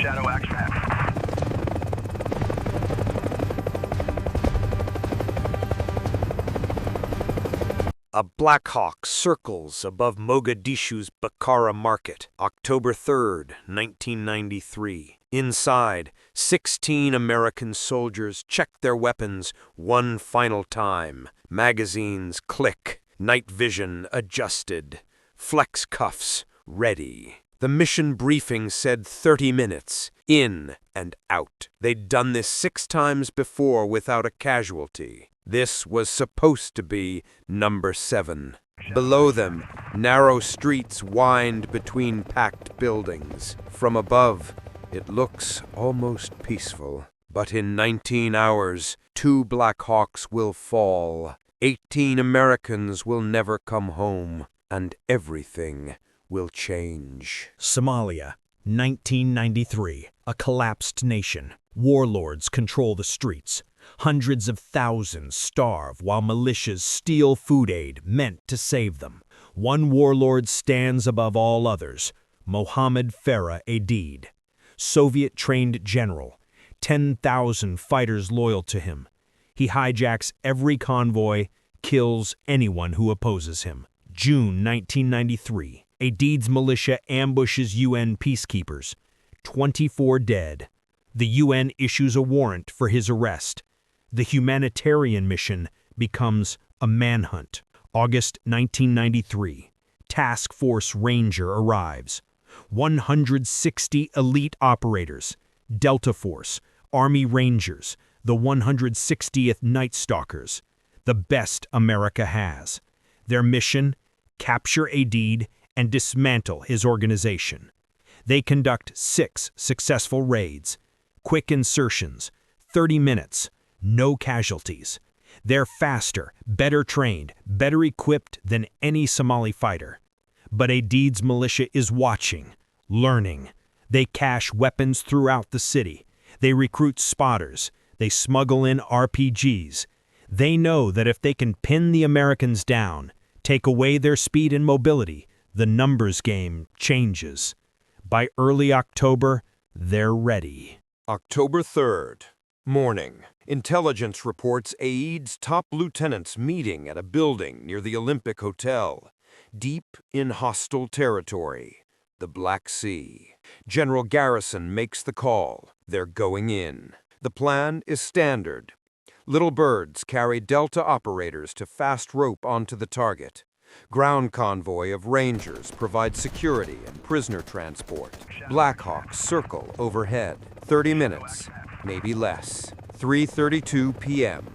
Shadow action. A Black Hawk circles above Mogadishu's Bakara market, October 3rd, 1993. Inside, 16 American soldiers check their weapons one final time. Magazines click, night vision adjusted, flex cuffs ready. The mission briefing said 30 minutes, in and out. They'd done this 6 times before without a casualty. This was supposed to be number 7. Below them, narrow streets wind between packed buildings. From above, it looks almost peaceful. But in 19 hours, 2 Black Hawks will fall. 18 Americans will never come home, and everything will change. Somalia, 1993. A collapsed nation. Warlords control the streets. Hundreds of thousands starve while militias steal food aid meant to save them. One warlord stands above all others, Mohammed Farah Aidid. Soviet-trained general, 10,000 fighters loyal to him. He hijacks every convoy, kills anyone who opposes him. June 1993. Aidid's militia ambushes UN peacekeepers. 24 dead. The UN issues a warrant for his arrest. The humanitarian mission becomes a manhunt. August 1993. Task Force Ranger arrives. 160 elite operators, Delta Force, Army Rangers, the 160th Night Stalkers, the best America has. Their mission: capture Aidid and dismantle his organization. They conduct 6 successful raids. Quick insertions, 30 minutes, no casualties. They're faster, better trained, better equipped than any Somali fighter. But Aidid's militia is watching, learning. They cache weapons throughout the city. They recruit spotters. They smuggle in RPGs. They know that if they can pin the Americans down, take away their speed and mobility, the numbers game changes. By early October, they're ready. October 3rd, morning. Intelligence reports Aid's top lieutenants meeting at a building near the Olympic Hotel, deep in hostile territory, the Black Sea. General Garrison makes the call. They're going in. The plan is standard. Little birds carry Delta operators to fast rope onto the target. Ground convoy of Rangers provide security and prisoner transport. Black Hawks circle overhead. 30 minutes, maybe less. 3:32 p.m.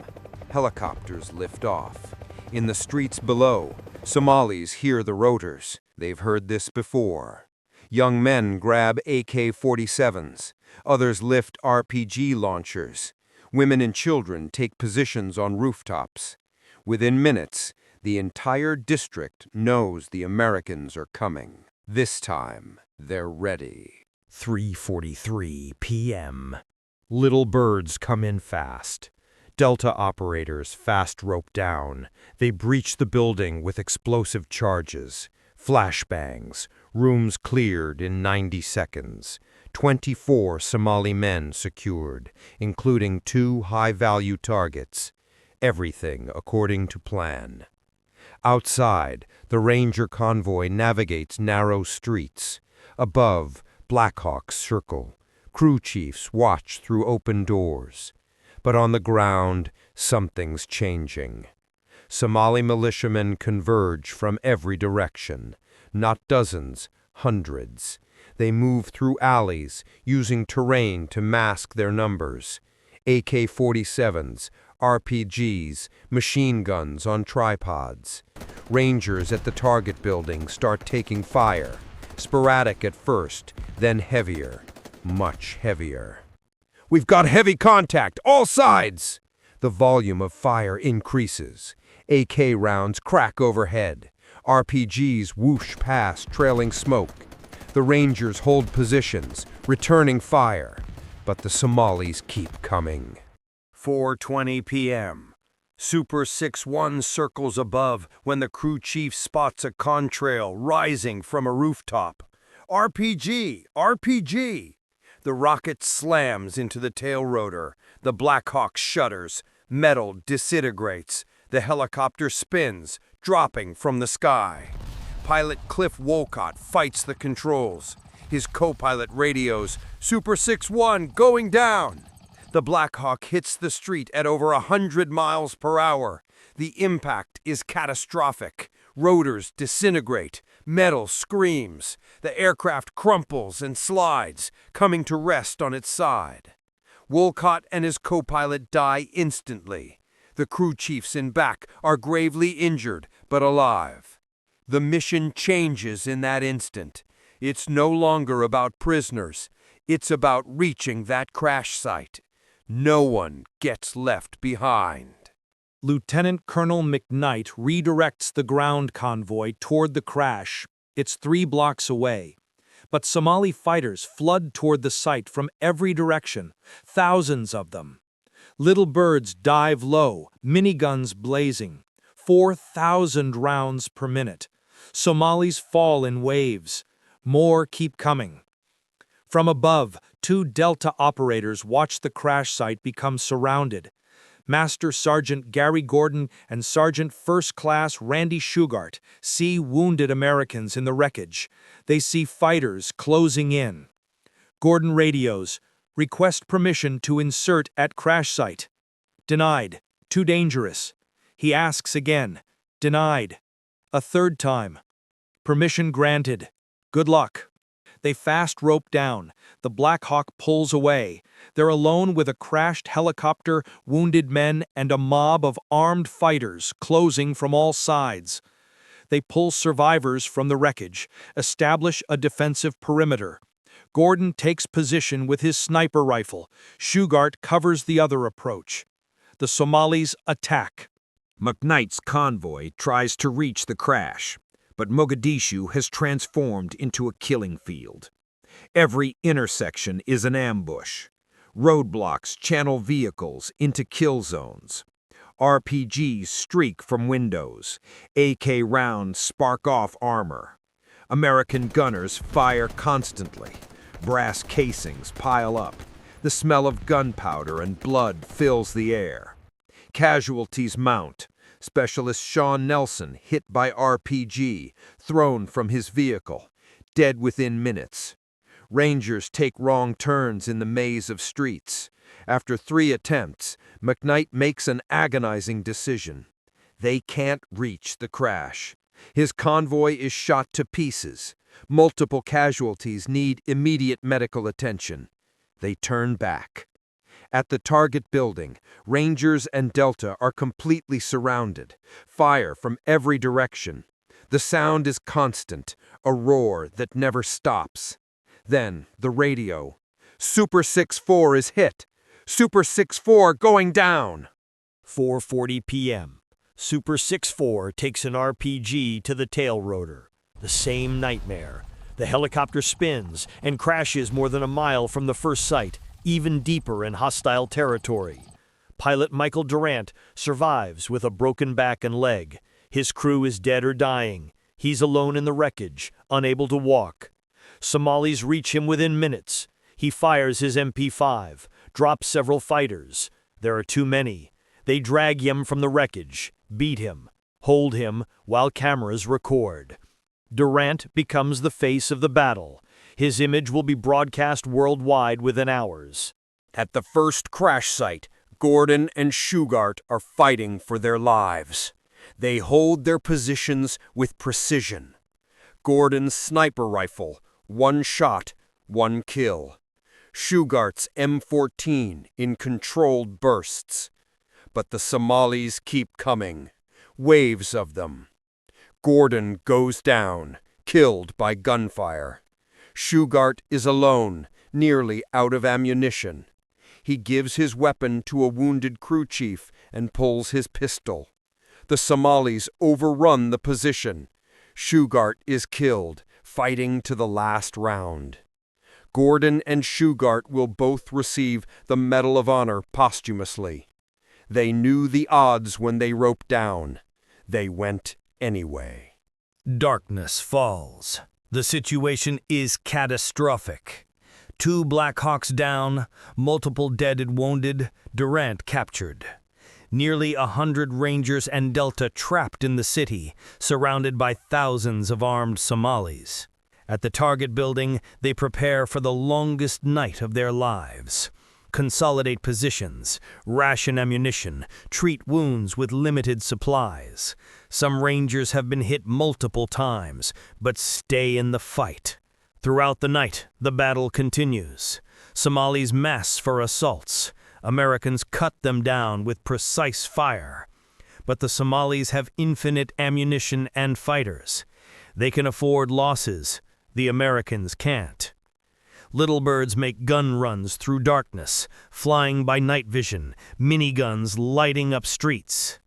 Helicopters lift off. In the streets below, Somalis hear the rotors. They've heard this before. Young men grab AK-47s. Others lift RPG launchers. Women and children take positions on rooftops. Within minutes, the entire district knows the Americans are coming. This time, they're ready. 3:43 p.m. Little birds come in fast. Delta operators fast rope down. They breach the building with explosive charges. Flashbangs. Rooms cleared in 90 seconds. 24 Somali men secured, including 2 high-value targets. Everything according to plan. Outside, the Ranger convoy navigates narrow streets. Above, Black Hawks circle. Crew chiefs watch through open doors. But on the ground, something's changing. Somali militiamen converge from every direction. Not dozens, hundreds. They move through alleys, using terrain to mask their numbers. AK-47s, RPGs, machine guns on tripods. Rangers at the target building start taking fire. Sporadic at first, then heavier. Much heavier. We've got heavy contact, all sides! The volume of fire increases. AK rounds crack overhead. RPGs whoosh past, trailing smoke. The Rangers hold positions, returning fire. But the Somalis keep coming. 4:20 p.m. Super 6-1 circles above when the crew chief spots a contrail rising from a rooftop. RPG! RPG! The rocket slams into the tail rotor. The Black Hawk shudders. Metal disintegrates. The helicopter spins, dropping from the sky. Pilot Cliff Wolcott fights the controls. His co-pilot radios, Super 6-1 going down. The Black Hawk hits the street at over 100 miles per hour. The impact is catastrophic. Rotors disintegrate. Metal screams. The aircraft crumples and slides, coming to rest on its side. Wolcott and his co-pilot die instantly. The crew chiefs in back are gravely injured, but alive. The mission changes in that instant. It's no longer about prisoners. It's about reaching that crash site. No one gets left behind. Lieutenant Colonel McKnight redirects the ground convoy toward the crash. It's 3 blocks away. But Somali fighters flood toward the site from every direction, thousands of them. Little birds dive low, miniguns blazing. 4,000 rounds per minute. Somalis fall in waves. More keep coming. From above, 2 Delta operators watch the crash site become surrounded. Master Sergeant Gary Gordon and Sergeant First Class Randy Shugart see wounded Americans in the wreckage. They see fighters closing in. Gordon radios, request permission to insert at crash site. Denied. Too dangerous. He asks again. Denied. A 3rd time. Permission granted. Good luck. They fast rope down. The Black Hawk pulls away. They're alone with a crashed helicopter, wounded men, and a mob of armed fighters closing from all sides. They pull survivors from the wreckage, establish a defensive perimeter. Gordon takes position with his sniper rifle. Shugart covers the other approach. The Somalis attack. McKnight's convoy tries to reach the crash, but Mogadishu has transformed into a killing field. Every intersection is an ambush. Roadblocks channel vehicles into kill zones. RPGs streak from windows. AK rounds spark off armor. American gunners fire constantly. Brass casings pile up. The smell of gunpowder and blood fills the air. Casualties mount. Specialist Sean Nelson hit by RPG, thrown from his vehicle, dead within minutes. Rangers take wrong turns in the maze of streets. After 3 attempts, McKnight makes an agonizing decision. They can't reach the crash. His convoy is shot to pieces. Multiple casualties need immediate medical attention. They turn back. At the target building, Rangers and Delta are completely surrounded. Fire from every direction. The sound is constant, a roar that never stops. Then, the radio. Super 6-4 is hit. Super 6-4 going down. 4:40 p.m. Super 6-4 takes an RPG to the tail rotor. The same nightmare. The helicopter spins and crashes more than a mile from the first site, even deeper in hostile territory. Pilot Michael Durant survives with a broken back and leg. His crew is dead or dying. He's alone in the wreckage, unable to walk. Somalis reach him within minutes. He fires his MP5, drops several fighters. There are too many. They drag him from the wreckage, beat him, hold him while cameras record. Durant becomes the face of the battle. His image will be broadcast worldwide within hours. At the first crash site, Gordon and Shugart are fighting for their lives. They hold their positions with precision. Gordon's sniper rifle, 1 shot, 1 kill. Shugart's M14 in controlled bursts. But the Somalis keep coming, waves of them. Gordon goes down, killed by gunfire. Shugart is alone, nearly out of ammunition. He gives his weapon to a wounded crew chief and pulls his pistol. The Somalis overrun the position. Shugart is killed, fighting to the last round. Gordon and Shugart will both receive the Medal of Honor posthumously. They knew the odds when they roped down. They went anyway. Darkness falls. The situation is catastrophic. 2 Black Hawks down, multiple dead and wounded, Durant captured. Nearly 100 Rangers and Delta trapped in the city, surrounded by thousands of armed Somalis. At the target building, they prepare for the longest night of their lives. Consolidate positions, ration ammunition, treat wounds with limited supplies. Some Rangers have been hit multiple times, but stay in the fight. Throughout the night, the battle continues. Somalis mass for assaults. Americans cut them down with precise fire. But the Somalis have infinite ammunition and fighters. They can afford losses. The Americans can't. Little birds make gun runs through darkness, flying by night vision, miniguns lighting up streets.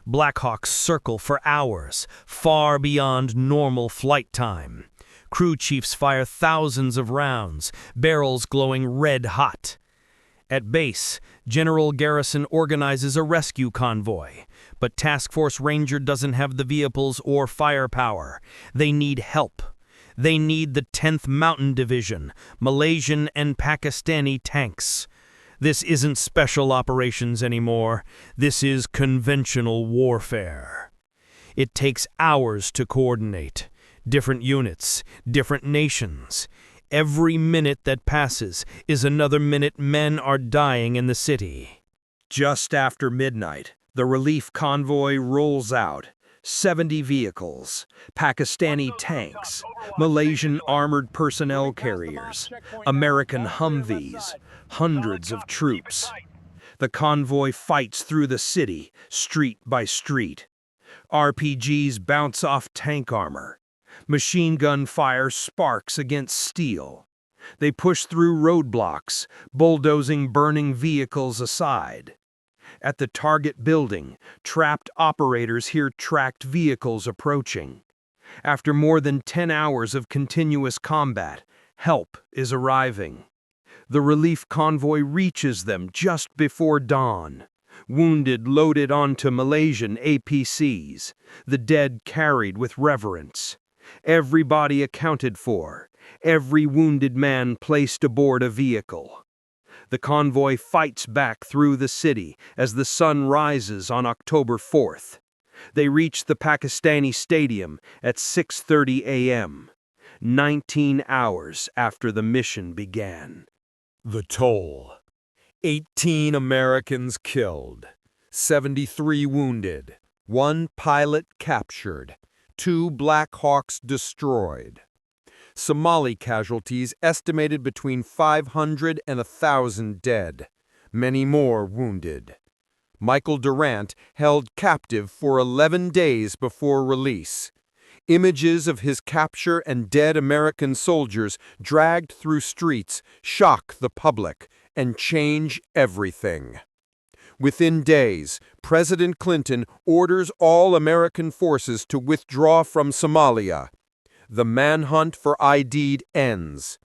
Blackhawks circle for hours, far beyond normal flight time. Crew chiefs fire thousands of rounds, barrels glowing red hot. At base, General Garrison organizes a rescue convoy, but Task Force Ranger doesn't have the vehicles or firepower. They need help. They need the 10th Mountain Division, Malaysian and Pakistani tanks. This isn't special operations anymore. This is conventional warfare. It takes hours to coordinate. Different units, different nations. Every minute that passes is another minute men are dying in the city. Just after midnight, the relief convoy rolls out. 70 vehicles, Pakistani tanks, Malaysian armored personnel carriers, American Humvees, hundreds of troops. The convoy fights through the city, street by street. RPGs bounce off tank armor. Machine gun fire sparks against steel. They push through roadblocks, bulldozing burning vehicles aside. At the target building, trapped operators hear tracked vehicles approaching. After more than 10 hours of continuous combat, help is arriving. The relief convoy reaches them just before dawn. Wounded loaded onto Malaysian APCs, the dead carried with reverence. Every body accounted for, every wounded man placed aboard a vehicle. The convoy fights back through the city as the sun rises on October 4th. They reach the Pakistani stadium at 6:30 a.m., 19 hours after the mission began. The toll: 18 Americans killed, 73 wounded, 1 pilot captured, 2 Black Hawks destroyed. Somali casualties estimated between 500 and 1,000 dead, many more wounded. Michael Durant held captive for 11 days before release. Images of his capture and dead American soldiers dragged through streets shock the public and change everything. Within days, President Clinton orders all American forces to withdraw from Somalia. The manhunt for Aidid ends.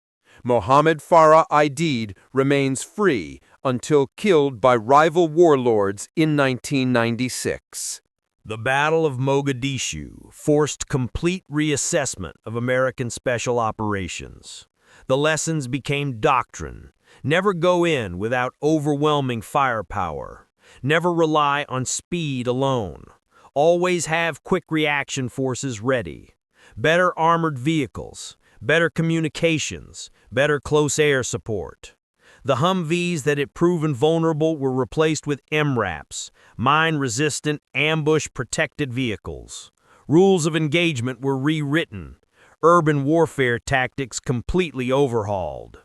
Mohammed Farah Aidid remains free until killed by rival warlords in 1996. The Battle of Mogadishu forced complete reassessment of American special operations. The lessons became doctrine. Never go in without overwhelming firepower. Never rely on speed alone. Always have quick reaction forces ready. Better armored vehicles, better communications, better close air support. The Humvees that had proven vulnerable were replaced with MRAPs, mine-resistant, ambush-protected vehicles. Rules of engagement were rewritten. Urban warfare tactics completely overhauled.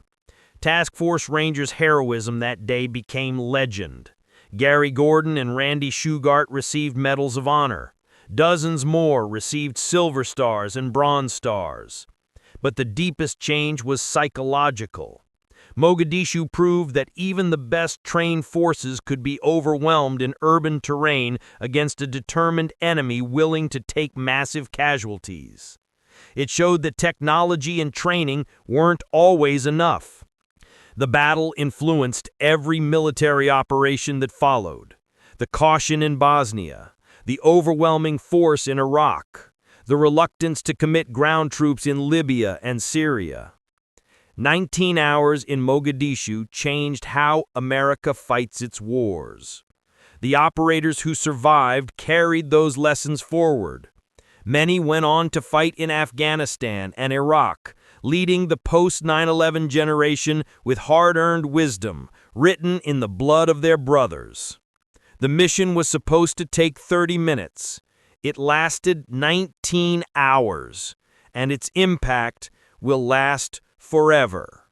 Task Force Rangers' heroism that day became legend. Gary Gordon and Randy Shugart received Medals of Honor. Dozens more received Silver Stars and Bronze Stars. But the deepest change was psychological. Mogadishu proved that even the best trained forces could be overwhelmed in urban terrain against a determined enemy willing to take massive casualties. It showed that technology and training weren't always enough. The battle influenced every military operation that followed. The caution in Bosnia, the overwhelming force in Iraq, the reluctance to commit ground troops in Libya and Syria. 19 hours in Mogadishu changed how America fights its wars. The operators who survived carried those lessons forward. Many went on to fight in Afghanistan and Iraq, leading the post-9/11 generation with hard-earned wisdom, written in the blood of their brothers. The mission was supposed to take 30 minutes. It lasted 19 hours, and its impact will last forever.